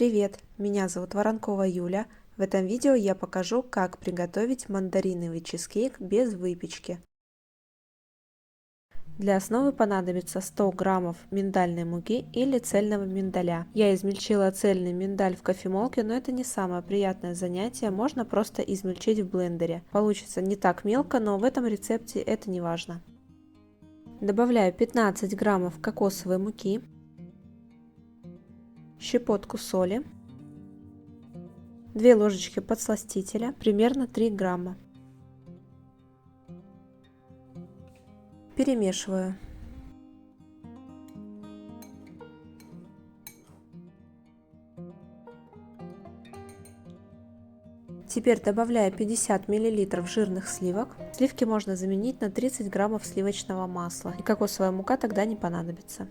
Привет, меня зовут Воронкова Юля. В этом видео я покажу, как приготовить мандариновый чизкейк без выпечки. Для основы понадобится 100 граммов миндальной муки или цельного миндаля. Я измельчила цельный миндаль в кофемолке, но это не самое приятное занятие, можно просто измельчить в блендере. Получится не так мелко, но в этом рецепте это не важно. Добавляю 15 граммов кокосовой муки, щепотку соли, 2 ложечки подсластителя, примерно 3 грамма. Перемешиваю. Теперь добавляю 50 мл жирных сливок. Сливки можно заменить на 30 граммов сливочного масла, и кокосовая мука тогда не понадобится.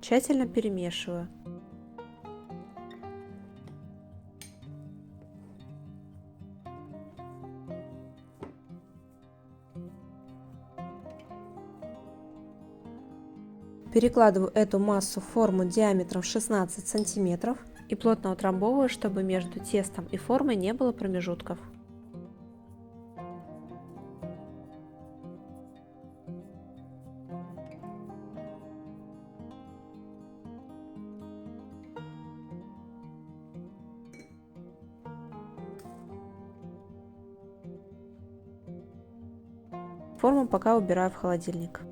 Тщательно перемешиваю. Перекладываю эту массу в форму диаметром 16 сантиметров и плотно утрамбовываю, чтобы между тестом и формой не было промежутков. Форму пока убираю в холодильник.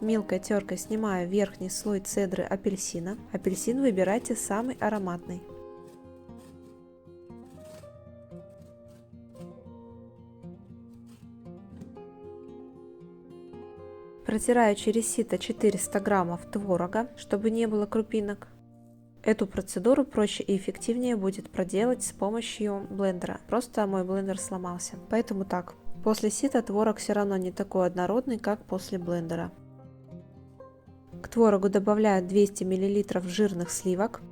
Мелкой теркой снимаю верхний слой цедры апельсина. Апельсин выбирайте самый ароматный. Протираю через сито 400 граммов творога, чтобы не было крупинок. Эту процедуру проще и эффективнее будет проделать с помощью блендера. Просто мой блендер сломался. Поэтому так. После сита творог все равно не такой однородный, как после блендера. К творогу добавляю 200 мл жирных сливок,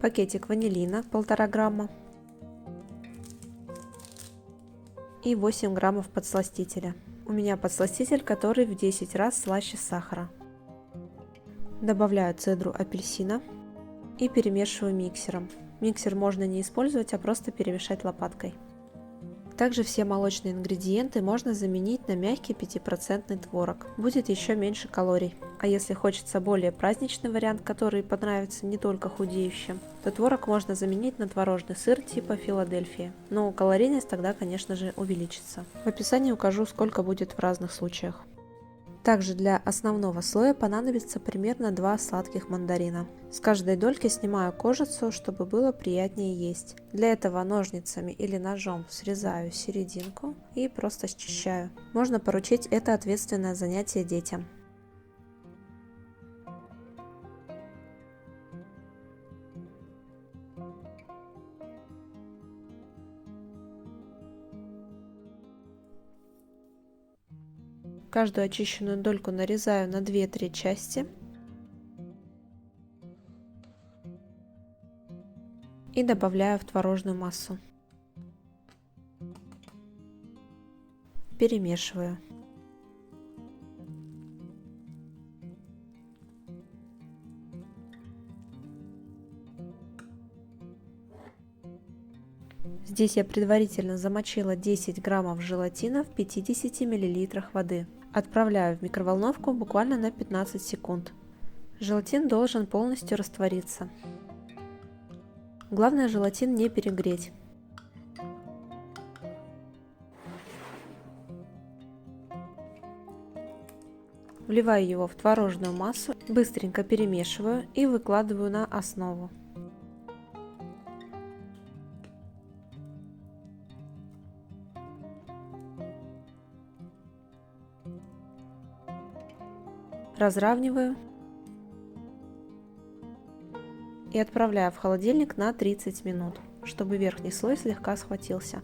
пакетик ванилина 1,5 грамма и 8 граммов подсластителя. У меня подсластитель, который в 10 раз слаще сахара. Добавляю цедру апельсина и перемешиваю миксером. Миксер можно не использовать, а просто перемешать лопаткой. Также все молочные ингредиенты можно заменить на мягкий 5% творог. Будет еще меньше калорий. А если хочется более праздничный вариант, который понравится не только худеющим, то творог можно заменить на творожный сыр типа Филадельфия. Но калорийность тогда, конечно же, увеличится. В описании укажу, сколько будет в разных случаях. Также для основного слоя понадобится примерно 2 сладких мандарина. С каждой дольки снимаю кожицу, чтобы было приятнее есть. Для этого ножницами или ножом срезаю серединку и просто счищаю. Можно поручить это ответственное занятие детям. Каждую очищенную дольку нарезаю на 2-3 части и добавляю в творожную массу. Перемешиваю. Здесь я предварительно замочила 10 граммов желатина в 50 мл воды. Отправляю в микроволновку буквально на 15 секунд. Желатин должен полностью раствориться. Главное, желатин не перегреть. Вливаю его в творожную массу, быстренько перемешиваю и выкладываю на основу. Разравниваю и отправляю в холодильник на 30 минут, чтобы верхний слой слегка схватился.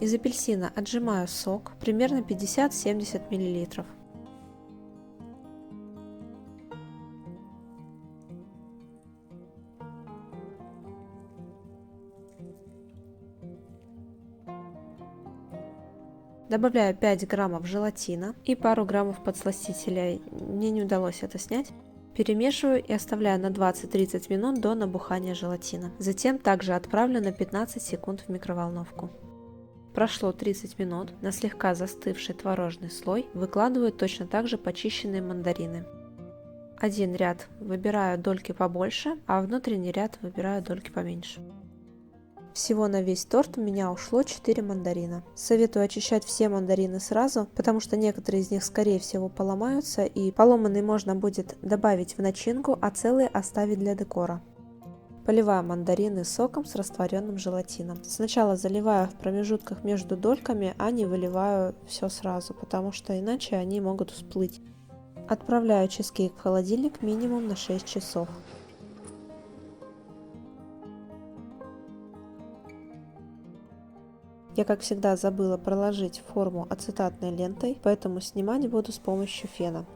Из апельсина отжимаю сок, примерно 50-70 мл. Добавляю 5 граммов желатина и пару граммов подсластителя. Мне не удалось это снять. Перемешиваю и оставляю на 20-30 минут до набухания желатина. Затем также отправлю на 15 секунд в микроволновку. Прошло 30 минут. На слегка застывший творожный слой выкладываю точно так же почищенные мандарины. Один ряд выбираю дольки побольше, а внутренний ряд выбираю дольки поменьше. Всего на весь торт у меня ушло 4 мандарина. Советую очищать все мандарины сразу, потому что некоторые из них скорее всего поломаются, и поломанный можно будет добавить в начинку, а целые оставить для декора. Поливаю мандарины соком с растворенным желатином. Сначала заливаю в промежутках между дольками, а не выливаю все сразу, потому что иначе они могут всплыть. Отправляю чизкейк в холодильник минимум на 6 часов. Я, как всегда, забыла проложить форму ацетатной лентой, поэтому снимать буду с помощью фена.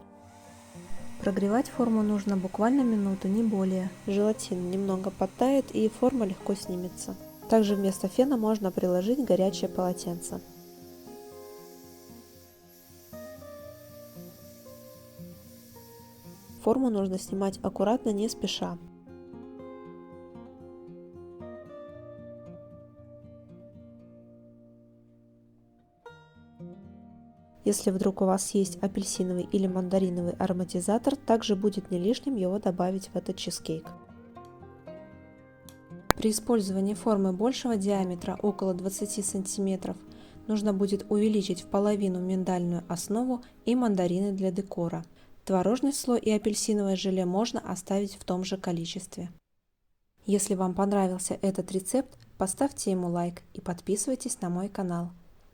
Прогревать форму нужно буквально минуту, не более. Желатин немного подтает и форма легко снимется. Также вместо фена можно приложить горячее полотенце. Форму нужно снимать аккуратно, не спеша. Если вдруг у вас есть апельсиновый или мандариновый ароматизатор, также будет не лишним его добавить в этот чизкейк. При использовании формы большего диаметра, около 20 см, нужно будет увеличить в половину миндальную основу и мандарины для декора. Творожный слой и апельсиновое желе можно оставить в том же количестве. Если вам понравился этот рецепт, поставьте ему лайк и подписывайтесь на мой канал.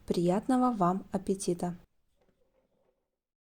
Приятного вам аппетита!